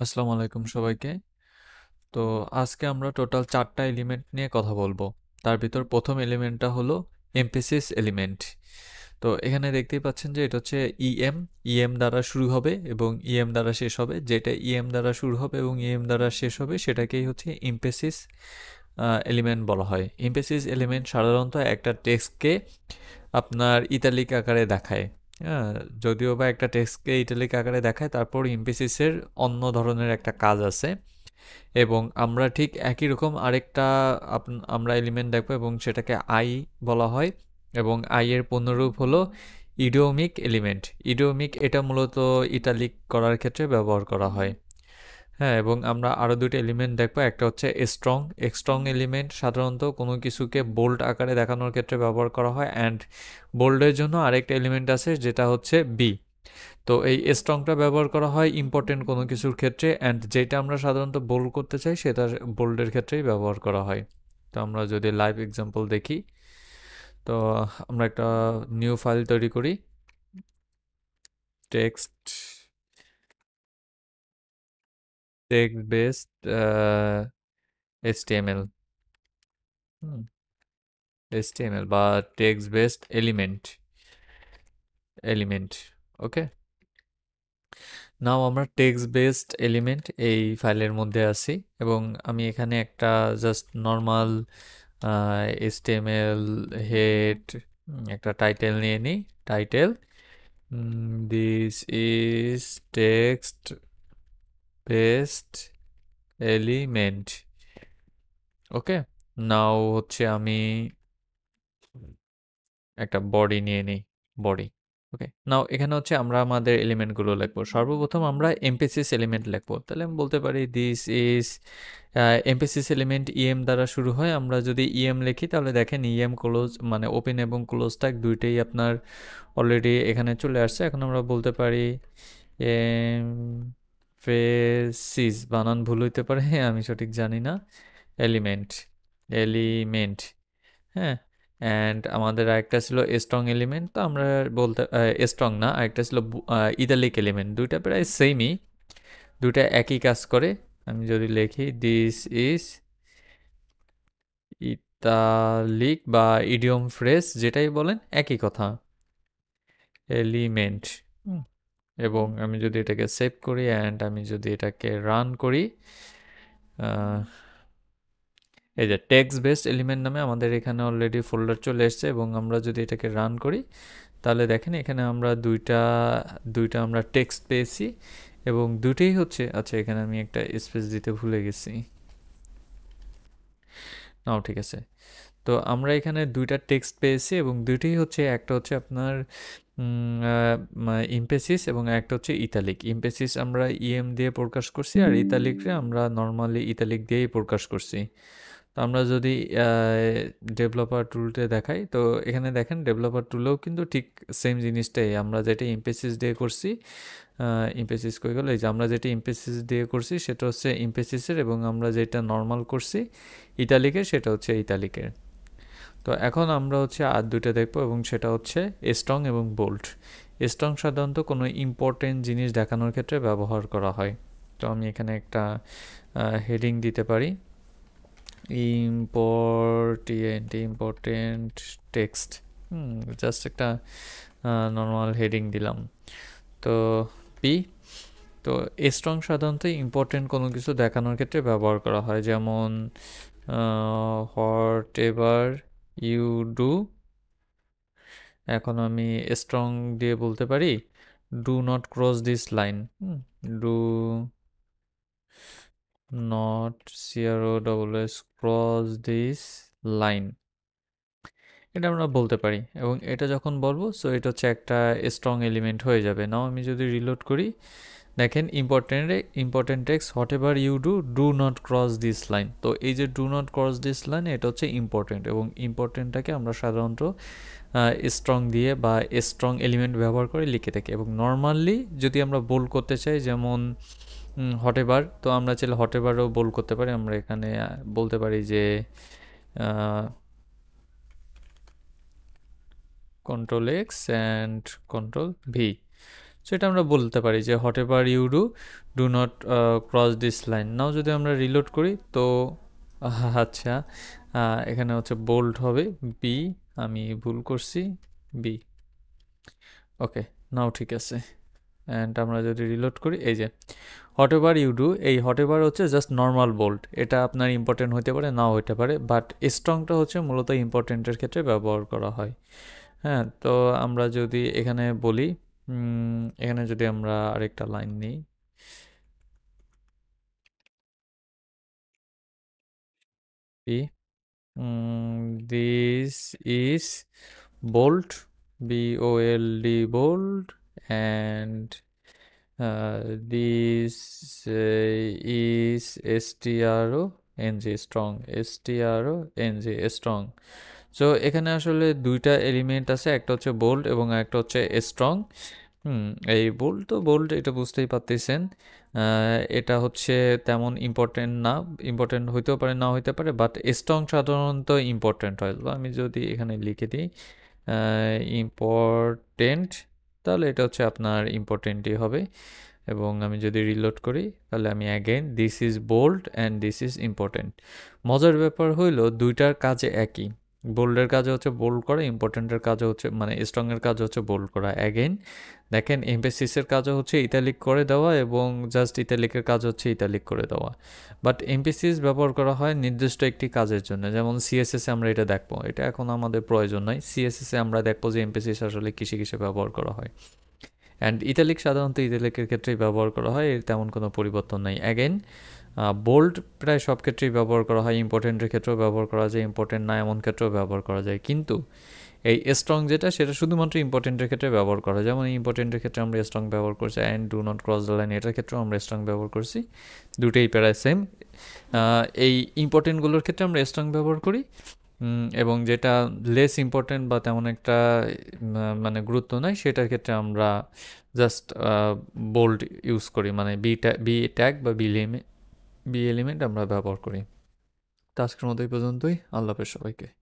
আসসালামু আলাইকুম সবাইকে। তো আজকে আমরা টোটাল 4টা এলিমেন্ট নিয়ে কথা বলবো। তার ভিতর প্রথম এলিমেন্টটা হলো এমফেসিস এলিমেন্ট। তো এখানে দেখতেই পাচ্ছেন যে এটা হচ্ছে ইএম দ্বারা শুরু হবে এবং ইএম দ্বারা শেষ হবে। যেটা ইএম দ্বারা শুরু হবে এবং ইএম দ্বারা শেষ হবে সেটাকেই হচ্ছে এমফেসিস এলিমেন্ট বলা হয়। এমফেসিস এলিমেন্ট সাধারণত একটা টেক্সটকে আপনার ইতালিক আকারে দেখায়। হ্যাঁ, যদিও বা একটা টেক্সটকে ইটালিক আকারে দেখায়, তারপর ইমপেসিসের অন্য ধরনের একটা কাজ আছে এবং আমরা ঠিক একই রকম আরেকটা আমরা এলিমেন্ট দেখবো এবং সেটাকে আই বলা হয় এবং আই এর পূর্ণরূপ হলো ইডিওমিক এলিমেন্ট। ইডিওমিক এটা মূলত ইটালিক করার ক্ষেত্রে ব্যবহার করা হয়। হ্যাঁ, এবং আমরা আরও দুটো এলিমেন্ট দেখবো। একটা হচ্ছে স্ট্রং। স্ট্রং এলিমেন্ট সাধারণত কোনো কিছুকে বোল্ড আকারে দেখানোর ক্ষেত্রে ব্যবহার করা হয়, অ্যান্ড বোল্ডের জন্য আরেকটা এলিমেন্ট আছে যেটা হচ্ছে বি। তো এই স্ট্রংটা ব্যবহার করা হয় ইম্পর্টেন্ট কোনো কিছুর ক্ষেত্রে, অ্যান্ড যেটা আমরা সাধারণত বোল্ড করতে চাই সেটা বোল্ডের ক্ষেত্রেই ব্যবহার করা হয়। তো আমরা যদি লাইভ এক্সাম্পল দেখি, তো আমরা একটা নিউ ফাইল তৈরি করি, text text based HTML, HTML বা টেক্সট বেসড এলিমেন্ট। ওকে, নাও আমরা টেক্সট বেসড এলিমেন্ট এই ফাইলের মধ্যে আছি এবং আমি এখানে একটা জাস্ট নর্মাল HTML হেড একটা টাইটেল নিয়ে নিই। Title, this is text based element. Okay, now হচ্ছে আমি একটা বডি নিয়ে নিই, বডি। ওকে, নাও এখানে হচ্ছে আমরা আমাদের এলিমেন্টগুলো লিখবো। সর্বপ্রথম আমরা এমপেসিস এলিমেন্ট লিখবো। তাহলে আমি বলতে পারি this is emphasis element EM দ্বারা শুরু হয়। আমরা যদি ইএম লিখি তাহলে দেখেন ইএম ক্লোজ মানে ওপেন এবং ক্লোজ ট্যাগ দুইটাই আপনার অলরেডি এখানে চলে আসছে। এখন আমরা বলতে পারি এমফেসিস, বানান ভুল হইতে পারে, আমি সঠিক জানি না। এলিমেন্ট, এলিমেন্ট, হ্যাঁ। অ্যান্ড আমাদের আরেকটা ছিল স্ট্রং এলিমেন্ট, তো আমরা বলতে স্ট্রং না, আরেকটা ছিল ইতালিক এলিমেন্ট। দুইটা প্রায় সেমই, দুইটা একই কাজ করে। আমি যদি লিখি দিস ইজ ইতালিক বা ইডিয়ম ফ্রেজ যেটাই বলেন একই কথা, এলিমেন্ট। এবং আমি যদি এটাকে সেভ করি অ্যান্ড আমি যদি এটাকে রান করি, এই যে টেক্সট বেসড এলিমেন্ট নামে আমাদের এখানে অলরেডি ফোল্ডার চলে এসছে এবং আমরা যদি এটাকে রান করি তাহলে দেখেন এখানে আমরা দুইটা দুইটা আমরা টেক্সট পেয়েছি এবং দুটোই হচ্ছে, আচ্ছা এখানে আমি একটা স্পেস দিতে ভুলে গেছি, নাও ঠিক আছে। তো আমরা এখানে দুইটা টেক্সট পেয়েছি এবং দুইটাই হচ্ছে, একটা হচ্ছে আপনার ইমপেসিস এবং একটা হচ্ছে ইতালিক। ইমপেসিস আমরা ইএম দিয়ে প্রকাশ করছি আর ইতালিকরে আমরা নর্মালি ইতালিক দিয়েই প্রকাশ করছি। তো আমরা যদি ডেভেলপার টুলতে দেখাই, তো এখানে দেখেন ডেভেলপার টুলেও কিন্তু ঠিক সেম জিনিসটাই, আমরা যেটা ইমপেসিস দিয়ে করছি, ইমপেসিস কই গেল, এই যে আমরা যেটা ইমপেসিস দিয়ে করছি সেটা হচ্ছে ইমপেসিসের এবং আমরা যেটা নর্মাল করছি ইতালিকের সেটা হচ্ছে ইতালিকের। তো এখন আমরা হচ্ছে আর দুইটা দেখবো এবং সেটা হচ্ছে স্ট্রং এবং বোল্ড। স্ট্রং সাধারণত কোনো ইম্পর্টেন্ট জিনিস দেখানোর ক্ষেত্রে ব্যবহার করা হয়। তো আমি এখানে একটা হেডিং দিতে পারি, ইম্পর্টেন্ট টেক্সট, জাস্ট একটা নর্মাল হেডিং দিলাম। তো পি, তো স্ট্রং সাধারণত ইম্পর্টেন্ট কোনো কিছু দেখানোর ক্ষেত্রে ব্যবহার করা হয়, যেমন হোয়াট এভার ইউ ডু। এখন আমি স্ট্রং দিয়ে বলতে পারি do not cross this line, do not CROSS cross this line, এটা আমরা বলতে পারি এবং এটা যখন বলবো সো এটা হচ্ছে একটা স্ট্রং এলিমেন্ট হয়ে যাবে। নাও আমি যদি রিলোড করি দেখেন important text whatever you do, do not cross this line. তো এই যে do not cross this line এটা হচ্ছে ইম্পর্টেন্ট এবং ইম্পর্টেন্টটাকে আমরা সাধারণত স্ট্রং দিয়ে বা স্ট্রং এলিমেন্ট ব্যবহার করে লিখে থাকি। এবং নর্মালি যদি আমরা বোল্ড করতে চাই যেমন হট এভার, তো আমরা চাইলে হট এভারও বোল্ড করতে পারি। আমরা এখানে বলতে পারি যে control X and control V. So এটা আমরা বলতে পারি যে whatever you do, do not cross this line. Now যদি আমরা রিলোড করি তো আচ্ছা, এখানে হচ্ছে বোল্ড হবে বি, আমি ভুল করছি, বি। ওকে, নাও ঠিক আছে। অ্যান্ড আমরা যদি রিলোড করি, এই যে হোয়াট এভার ইউ ডু, এই হোয়াট এভার হচ্ছে জাস্ট নর্মাল বোল্ড, এটা আপনার ইম্পর্টেন্ট হতে পারে নাও হতে পারে, বাট স্ট্রংটা হচ্ছে মূলত ইম্পর্টেন্টের ক্ষেত্রে ব্যবহার করা হয়। হ্যাঁ, তো আমরা যদি এখানে বলি, এখানে যদি আমরা আরেকটা লাইন নিই, this is bold, BOLD bold, and this is STRONG strong. So এখানে আসলে দুইটা এলিমেন্ট আছে, একটা হচ্ছে বোল্ড এবং একটা হচ্ছে স্ট্রং। হুম, এই বোল্ড তো বোল্ড, এটা বুঝতেই পারতেছেন। এটা হচ্ছে তেমন ইম্পর্টেন্ট না, ইম্পর্টেন্ট হইতেও পারে না হইতে পারে, বাট স্ট্রং সাধারণত ইম্পর্টেন্ট হয়। তো আমি যদি এখানে লিখে দিই ইম্পর্টেন্ট, তাহলে এটা হচ্ছে আপনার ইম্পর্টেন্টই হবে। এবং আমি যদি রিলোড করি তাহলে আমি again this is bold and this is important. মজার ব্যাপার হইলো দুইটার কাজে একই, বোল্ডের কাজে হচ্ছে বোল্ড করা, ইম্পর্টেন্টের কাজে হচ্ছে মানে স্ট্রংয়ের কাজ হচ্ছে বোল্ড করা। অ্যাগেন দেখেন এমফেসিসের কাজও হচ্ছে ইতালিক করে দেওয়া এবং জাস্ট ইতালিকের কাজ হচ্ছে ইতালিক করে দেওয়া। বাট এমফেসিস ব্যবহার করা হয় নির্দিষ্ট একটি কাজের জন্য, যেমন সিএসএসে আমরা এটা দেখবো, এটা এখন আমাদের প্রয়োজন নয়। সিএসএসে আমরা দেখবো যে এমফেসিস আসলে কিসে কিসে ব্যবহার করা হয়। অ্যান্ড ইতালিক সাধারণত ইতালিকের ক্ষেত্রেই ব্যবহার করা হয়, এর তেমন কোনো পরিবর্তন নেই। অ্যাগেন বোল্ড প্রায় সব ক্ষেত্রেই ব্যবহার করা হয়, ইম্পর্টেন্টের ক্ষেত্রেও ব্যবহার করা যায়, ইম্পর্টেন্ট না এমন ক্ষেত্রেও ব্যবহার করা যায়। কিন্তু এই স্ট্রং যেটা, সেটা শুধুমাত্র ইম্পর্টেন্টের ক্ষেত্রে ব্যবহার করা হয়। যেমন ইম্পর্টেন্টের ক্ষেত্রে আমরা স্ট্রং ব্যবহার করছি, and do not cross the line এটার ক্ষেত্রেও আমরা স্ট্রং ব্যবহার করছি, দুটোই প্রায় সেম। এই ইম্পর্টেন্টগুলোর ক্ষেত্রে আমরা স্ট্রং ব্যবহার করি, এবং যেটা লেস ইম্পর্টেন্ট বা তেমন একটা মানে গুরুত্ব নাই, সেটার ক্ষেত্রে আমরা জাস্ট বোল্ড ইউজ করি, মানে বি ট্যাগ বা বি এলিমেন্ট আমরা ব্যবহার করি। তো আজকের মতো এই পর্যন্তই। আল্লাহ হাফেজ সবাইকে।